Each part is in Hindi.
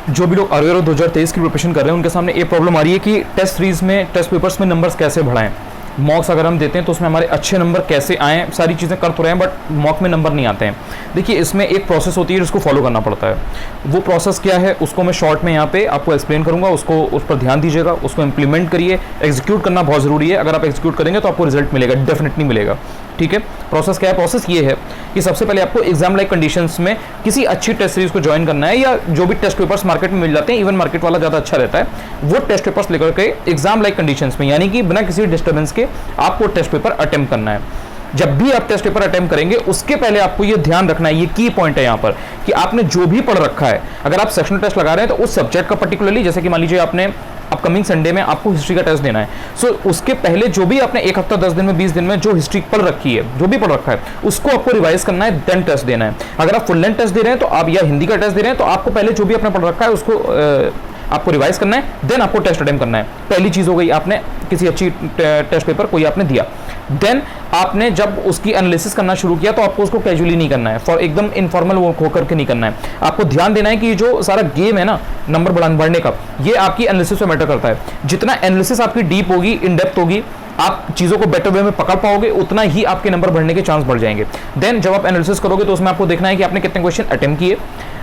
जो भी लोग आरओ 2023 की प्रिपरेशन कर रहे हैं उनके सामने एक प्रॉब्लम आ रही है कि टेस्ट सीरीज में, टेस्ट पेपर्स में नंबर्स कैसे बढ़ाएं। मॉक्स अगर हम देते हैं तो उसमें हमारे अच्छे नंबर कैसे आएँ, सारी चीज़ें कर तो रहे हैं बट मॉक में नंबर नहीं आते हैं। देखिए इसमें एक प्रोसेस होती है जिसको फॉलो करना पड़ता है। वो प्रोसेस क्या है उसको मैं शॉर्ट में यहाँ पे आपको एक्सप्लेन करूँगा, उसको उस पर ध्यान दीजिएगा, उसको इंप्लीमेंट करिए। एग्जीक्यूट करना बहुत ज़रूरी है, अगर आप एग्जीक्यूट करेंगे तो आपको रिजल्ट मिलेगा, डेफिनेटली मिलेगा। ठीक है, प्रोसेस क्या है? प्रोसेस ये है कि सबसे पहले आपको एग्जाम लाइक कंडीशंस में किसी अच्छी टेस्ट सीरीज को ज्वाइन करना है, या जो भी टेस्ट पेपर्स मार्केट में मिल जाते हैं, इवन मार्केट वाला ज़्यादा अच्छा रहता है, वो टेस्ट पेपर्स लेकर के एग्जाम लाइक कंडीशंस में, यानी कि बिना किसी डिस्टर्बेंस के आपको टेस्ट पेपर अटेम्प्ट करना है। जब भी आप टेस्ट पेपर अटेम्प्ट करेंगे उसके पहले आपको ये ध्यान रखना है, ये की पॉइंट है यहाँ पर, कि आपने जो भी पढ़ रखा है, अगर आप सेक्शनल टेस्ट लगा रहे हैं तो उस सब्जेक्ट का पर्टिकुलरली, जैसे कि मान लीजिए आपने अपकमिंग संडे में आपको हिस्ट्री का टेस्ट देना है, सो उसके पहले जो भी आपने एक हफ्ता 10 दिन में 20 दिन में जो हिस्ट्री पढ़ रखी है, जो भी पढ़ रखा है, उसको आपको रिवाइज करना है, देन टेस्ट देना है। अगर आप फुल लेंथ टेस्ट दे रहे हैं तो आप, या हिंदी का टेस्ट दे रहे हैं तो आपको पहले जो भी आपने पढ़ रखा है उसको आपको रिवाइज करना है, देन आपको टेस्ट अटेम्प्ट करना है। पहली चीज हो गई, आपने किसी अच्छी टेस्ट पेपर कोई आपने दिया, देन आपने जब उसकी एनालिसिस करना शुरू किया तो आपको उसको कैजुअली नहीं करना है, फॉर एकदम इनफॉर्मल वो होकर के नहीं करना है। आपको ध्यान देना है कि जो सारा गेम है ना नंबर बढ़ने का, ये आपकी एनालिसिस पे मैटर करता है। जितना एनालिसिस आपकी डीप होगी, इन डेप्थ होगी, आप चीज़ों को बेटर वे में पकड़ पाओगे, उतना ही आपके नंबर बढ़ने के चांस बढ़ जाएंगे। देन जब आप एनालिसिस करोगे तो उसमें आपको देखना है कि आपने कितने क्वेश्चन अटेम्प्ट किए।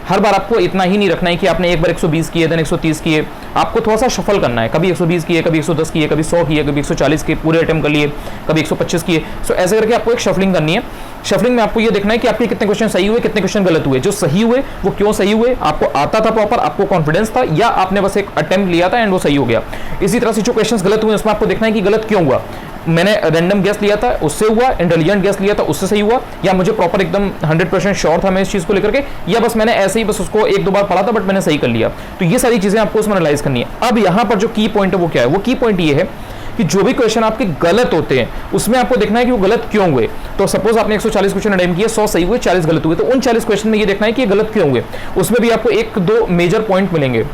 हर बार आपको इतना ही नहीं रखना है कि आपने एक बार 120 किए, देन 130 किए, आपको थोड़ा सा शफल करना है, कभी 120 किए, कभी 110 किए, कभी 100 किए, कभी 140 किए, पूरे अटेम्प्ट कर लिए, कभी 125 किए। सो ऐसे करके आपको एक शफलिंग करनी है। शफलिंग में आपको ये देखना है कि आपके कितने क्वेश्चन सही हुए, कितने क्वेश्चन गलत हुए। जो सही हुए वो क्यों सही हुए, आपको आता था प्रॉपर, आपको कॉन्फिडेंस था, या आपने बस एक अटेम्प्ट लिया था एंड वो सही हो गया। इसी तरह से जो क्वेश्चन गलत हुए उसमें आपको देखना है कि गलत क्यों हुआ। मैंने रैंडम गेस लिया था उससे हुआ, इंटेलिजेंट गेस लिया था उससे सही हुआ, या मुझे प्रॉपर एकदम 100% श्योर था मैं इस चीज को लेकर के, या बस मैंने ऐसे ही बस उसको एक दो बार पढ़ा था बट मैंने सही कर लिया। तो ये सारी चीजें आपको उसमें एनालाइज करनी है। अब यहाँ पर जो की पॉइंट है वो क्या है? वो की पॉइंट ये है कि जो भी क्वेश्चन आपके गलत होते हैं उसमें आपको देखना है कि वो गलत क्यों हुए। तो सपोज आपने 140 क्वेश्चन अटेम्प्ट किए, 100 सही हुए, 40 गलत हुए, तो उन 40 क्वेश्चन में ये देखना है कि ये गलत क्यों हुए। उसमें भी आपको एक दो मेजर पॉइंट मिलेंगे।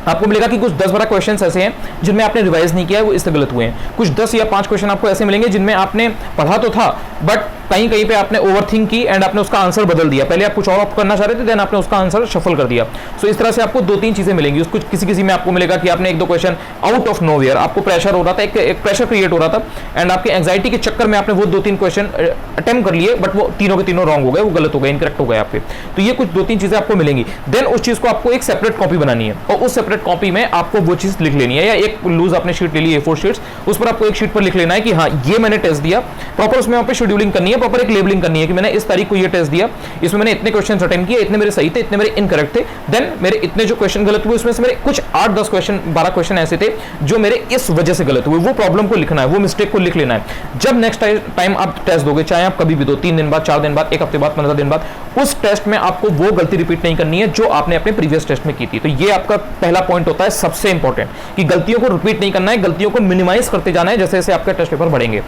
आपको मिलेगा कि कुछ 10-12 क्वेश्चंस ऐसे हैं जिनमें आपने रिवाइज नहीं किया है, वो इससे गलत हुए हैं। कुछ 10 या 5 क्वेश्चन आपको ऐसे मिलेंगे जिनमें आपने पढ़ा तो था बट कहीं कहीं पे आपने ओवरथिंक की एंड आपने उसका आंसर बदल दिया। पहले आप कुछ और करना चाह रहे थे, देन आपने उसका आंसर शफल कर दिया। सो इस तरह से आपको 2-3 चीजें मिलेंगी। उसको किसी में आपको मिलेगा कि आपने 1-2 क्वेश्चन आउट ऑफ नोवेयर, आपको प्रेशर हो रहा था, एक प्रेशर क्रिएट हो रहा था एंड आपके एंग्जाइटी के चक्कर में आपने वो 2-3 क्वेश्चन अटेम्प्ट कर लिए बट वो तीनों के तीनों रॉन्ग हो गए, वो गलत हो गए, इनकरेक्ट हो गए आपके। तो ये कुछ 2-3 चीजें आपको मिलेंगी। देन उस चीज को आपको एक सेपरेट कॉपी बनानी है और उस सेपरेट कॉपी में आपको वो चीज लिख लेनी है, या एक लूज आपने शीट ले ली A4 शीट्स, उस पर आपको एक शीट पर लिख लेना है कि हाँ ये मैंने टेस्ट दिया। प्रॉपर उसमें वहाँ पे शेड्यूलिंग करनी है, प्रॉपर एक लेबलिंग करनी है कि मैंने इस तारीख को ये टेस्ट दिया, इसमें मैंने इतने क्वेश्चन अटेम्प्ट किए, इतने मेरे सही थे, इतने मेरे इनकरेक्ट थे, देन मेरे इतने जो क्वेश्चन गलत हुए उसमें से मेरे कुछ 8-10 क्वेश्चन 12 क्वेश्चन ऐसे थे जो मेरे इस वजह से गलत हुए। वो प्रॉब्लम को लिखना है, वो मिस्टेक को लिख लेना है। जब नेक्स्ट टाइम आप टेस्ट दोगे, चाहे आप कभी भी दो, 3 दिन बाद, 4 दिन बाद, 1 हफ्ते बाद, 15 दिन बाद, उस टेस्ट में आपको वो गलती रिपीट नहीं करनी है जो आपने अपने प्रीवियस टेस्ट में की थी। तो ये आपका पहला पॉइंट होता है सबसे इंपॉर्टेंट, कि गलतियों को रिपीट नहीं करना है, गलतियों को मिनिमाइज करते जाना है जैसे जैसे आपके टेस्ट पेपर बढ़ेंगे।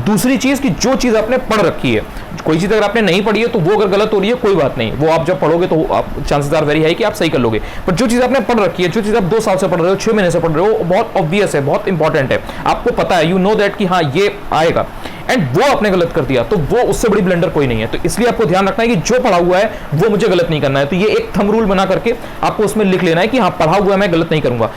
दूसरी चीज कि जो चीज आपने पढ़ रखी है, कोई चीज अगर आपने नहीं पढ़ी है तो वो अगर गलत हो रही है कोई बात नहीं, वो आप जब पढ़ोगे तो आप चांसेस आर वेरी हाई कि आप सही कर लोगे। पर जो चीज आपने पढ़ रखी है, जो चीज आप 2 साल से पढ़ रहे हो, 6 महीने से पढ़ रहे हो, बहुत ऑब्वियस है, बहुत इंपॉर्टेंट है, आपको पता है, यू नो दैट कि हाँ ये आएगा, एंड वो आपने गलत कर दिया तो वो उससे बड़ी ब्लंडर कोई नहीं है। तो इसलिए आपको ध्यान रखना है कि जो पढ़ा हुआ है वो मुझे गलत नहीं करना है। तो ये एक थंब रूल बना करके आपको उसमें लिख लेना है कि हाँ पढ़ा हुआ है मैं गलत नहीं करूंगा।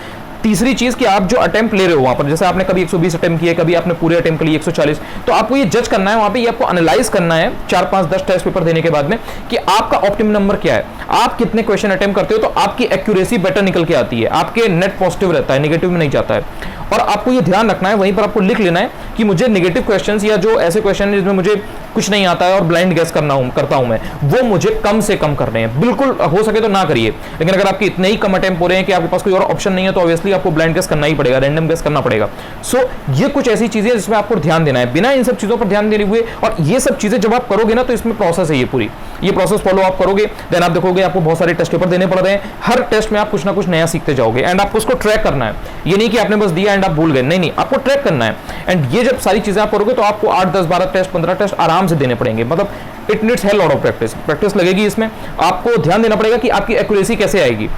तीसरी चीज कि आप जो अटेम्प्ट ले रहे हो वहां पर, जैसे आपने कभी 120 अटेम्प्ट किए, कभी आपने पूरे अटेम्प्ट लिए 140, तो आपको ये जज करना है वहां पे, ये आपको एनालाइज करना है 4-5-10 टेस्ट पेपर देने के बाद में कि आपका ऑप्टिमम नंबर क्या है, आप कितने क्वेश्चन अटेम्प्ट करते हो तो आपकी एक्यूरेसी बेटर निकल के आती है, आपके नेट पॉजिटिव रहता है, नेगेटिव में नहीं जाता है। और आपको ये ध्यान रखना है, वहीं पर आपको लिख लेना है कि मुझे नेगेटिव क्वेश्चंस या जो ऐसे क्वेश्चन जिसमें मुझे कुछ नहीं आता है और ब्लाइंड गेस करता हूं मैं, वो मुझे कम से कम करने हैं। बिल्कुल हो सके तो ना करिए, लेकिन अगर आपके इतने ही कम अटेम्प्ट हो रहे हैं कि आपके पास कोई और ऑप्शन नहीं है तो ऑब्वियसली आपको ब्लाइंड गेस करना ही पड़ेगा, रैंडम गेस करना पड़ेगा। सो ये कुछ ऐसी चीजें जिसमें आपको ध्यान देना है, बिना इन सब चीजों पर ध्यान देने हुए। और ये सब चीजें जब आप करोगे ना तो इसमें प्रोसेस है, ये पूरी ये प्रोसेस फॉलो आप करोगे, देन आप देखोगे आपको बहुत सारे टेस्ट पेपर देने पड़ रहे हैं, हर टेस्ट में आप कुछ ना कुछ नया सीखते जाओगे एंड आपको उसको ट्रैक करना है। ये नहीं कि आपने बस दिया एंड आप भूल गए, नहीं, आपको ट्रैक करना है। एंड ये जब सारी चीजें आप करोगे तो आपको 8, 10, 12 टेस्ट, 15 टेस्ट आराम से देने पड़ेंगे। मतलब इट नीड्स है लॉट ऑफ प्रैक्टिस लगेगी इसमें। आपको ध्यान देना पड़ेगा कि आपकी एक्यूरेसी कैसे आएगी।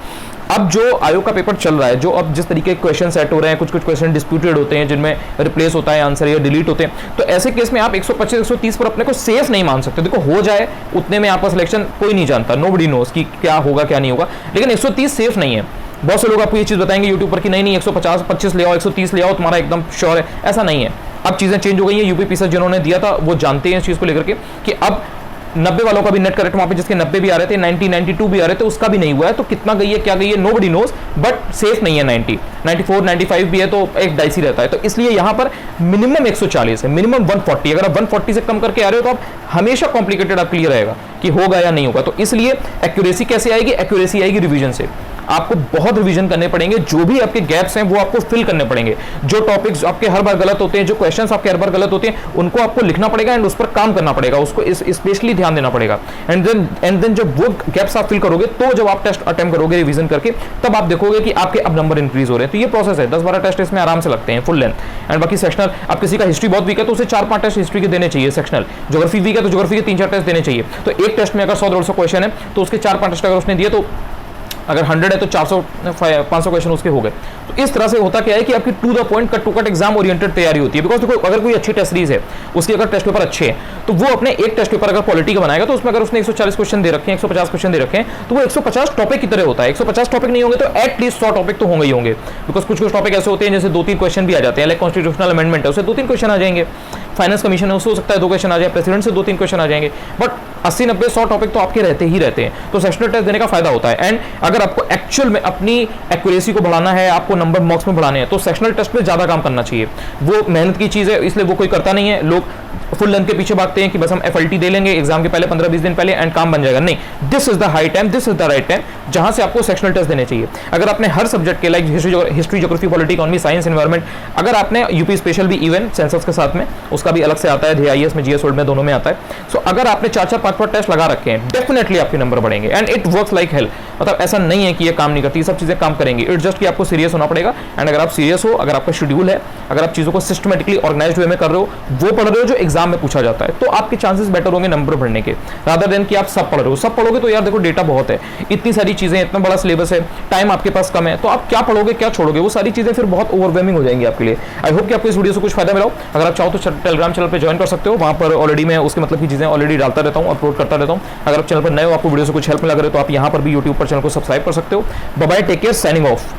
अब जो आयोग का पेपर चल रहा है, जो अब जिस तरीके के क्वेश्चन सेट हो रहे हैं, कुछ कुछ क्वेश्चन डिस्प्यूटेड होते हैं जिनमें रिप्लेस होता है आंसर या डिलीट होते हैं, तो ऐसे केस में आप 125 130 पर अपने को सेफ नहीं मान सकते। देखो हो जाए उतने में आपका सिलेक्शन कोई नहीं जानता, नोबडी नोस कि क्या होगा क्या नहीं होगा, लेकिन 130 सेफ नहीं है। बहुत से लोग आपको ये चीज बताएंगे यूट्यूब पर कि नहीं 150 25 ले आओ, 130 ले आओ, तुम्हारा एकदम श्योर है। ऐसा नहीं है, अब चीजें चेंज हो गई हैं। यूपी पीएससी जिन्होंने दिया था वो जानते हैं इस चीज को लेकर के कि अब 90 वालों का भी नेट करेक्ट वहां पे जिसके 90 भी आ रहे थे, 90 92 भी आ रहे थे, उसका भी नहीं हुआ है। तो कितना गई है क्या गई है नोबडी नोज, बट सेफ नहीं है। 90 94 95 भी है तो एक डाइसी रहता है। तो इसलिए यहां पर मिनिमम 140 है, मिनिमम 140। अगर आप 140 से कम करके आ रहे हो तो आप हमेशा कॉम्प्लिकेटेड आप क्लियर रहेगा कि होगा या नहीं होगा। तो इसलिए एक्यूरेसी कैसे आएगी, एक्यूरेसी आएगी रिवीजन से। आपको बहुत रिवीजन करने पड़ेंगे, जो भी आपके गैप्स हैं वो आपको फिल करने पड़ेंगे। जो टॉपिक्स आपके हर बार गलत होते हैं, जो क्वेश्चंस आपके हर बार गलत होते हैं, उनको आपको लिखना पड़ेगा एंड उस पर काम करना पड़ेगा, उसको स्पेशली ध्यान देना पड़ेगा। एंड देन जब वो गैप्स आप फिल करोगे तो जब आप टेस्ट अटेम्प्ट करोगे रिवीजन करके, तब आप देखोगे कि आपके अब नंबर इंक्रीज हो रहे हैं। तो ये प्रोसेस है, 10-12 टेस्ट इसमें आराम से लगते हैं फुल लेंथ। एंड बाकी सेक्शनल, अब किसी का हिस्ट्री बहुत वीक है तो उसे 4-5 टेस्ट हिस्ट्री के देने चाहिए सेक्शनल। ज्योग्राफी वीक है तो ज्योग्राफी के 3-4 टेस्ट देने चाहिए। तो एक टेस्ट में अगर 100-150 क्वेश्चन है तो उसके 4-5 टेस्ट अगर उसने दिए तो अगर 100 है तो 400-500 क्वेश्चन उसके हो गए। तो इस तरह से होता क्या है कि आपकी to the point cut to cut exam oriented तैयारी होती है। बिकॉज देखो अगर कोई अच्छी टेस्ट सीरीज है, उसकी अगर टेस्ट पेपर अच्छे हैं तो वो अपने एक टेस्ट पेपर अगर पॉलिटी का बनाएगा तो उसमें अगर उसने 140 क्वेश्चन दे रखे हैं, 150 क्वेश्चन दे रखे हैं, तो वो 150 टॉपिक की तरह होता है। 150 टॉपिक नहीं होंगे तो एटलीस्ट 100 टॉपिक तो होंगे ही होंगे। बिकॉज कुछ कुछ टॉपिक ऐसे होते हैं जैसे 2-3 क्वेश्चन भी आ जाते हैं, लाइक कॉन्स्टिट्यूशनल अमेंडमेंट है उससे 2-3 क्वेश्चन आ जाएंगे, फाइनेंस कमीशन है उससे हो सकता है 2 क्वेश्चन आ जाए, प्रेसिडेंट से 2-3 क्वेश्चन आ जाएंगे, बट 80-90-100 टॉपिक तो आपके रहते ही रहते हैं। तो सेक्शनल टेस्ट देने का फायदा होता है। एंड अगर आपको एक्चुअल में अपनी एक्यूरेसी को बढ़ाना है, आपको नंबर मार्क्स में बढ़ाने हैं, तो सेक्शनल टेस्ट में ज्यादा काम करना चाहिए। वो मेहनत की चीज है, इसलिए वो कोई करता नहीं है। लोग फुल लेंथ के पीछे भागते हैं कि बस हम FLT दे लेंगे एग्जाम के पहले 15-20 दिन पहले एंड काम बन जाएगा। नहीं, this is the high time, this is the right time जहां से आपको सेक्शनल टेस्ट देने चाहिए। अगर आपने हर सब्जेक्ट के like history geography polity economy science environment, अगर आपने यूपी स्पेशल भी इवन सेंसस के साथ में उसका भी अलग से आता है, DIS में GS में दोनों में आता है। सो अगर आपने 4-5 टेस्ट लगा रखे हैं, डेफिनेटली आपके नंबर बढ़ेंगे and it works like hell. मतलब ऐसा नहीं है कि ये काम नहीं करती, सब चीजें काम करेंगी। इट्स जस्ट कि आपको सीरियस होना पड़ेगा। एंड अगर आप सीरियस हो, अगर आपका शेड्यूल है, अगर आप चीजों को सिस्टमेटिकली ऑर्गेनाइज्ड वे में कर रहे हो, वो पढ़ रहे हो जो एग्जाम में पूछा जाता है, तो आपके चांसेस बेटर होंगे नंबर बढ़ने के, रादर देन कि आप सब पढ़ रहे हो। सब पढ़ोगे तो यार देखो डेटा बहुत है, इतनी सारी चीजें, इतना बड़ा सिलेबस है, टाइम आपके पास कम है, तो आप क्या पढ़ोगे क्या छोड़ोगे, वो सारी चीजें फिर बहुत ओवरवेलमिंग हो जाएंगी आपके लिए। आई होप कि आपको इस वीडियो से कुछ फायदा मिला हो। अगर आप चाहो तो टेलीग्राम चैनल पर ज्वाइन कर सकते हो, वहां पर ऑलरेडी मैं उसके मतलब की चीजें ऑलरेडी डालता रहता हूँ, अपलोड करता रहता हूँ। अगर आप चैनल पर नए हो, आपको वीडियो से कुछ हेल्प मिला करे तो आप यहाँ पर भी यूट्यूब पर चैनल को सब्सक्राइब कर सकते हो। Bye bye, take care, signing of.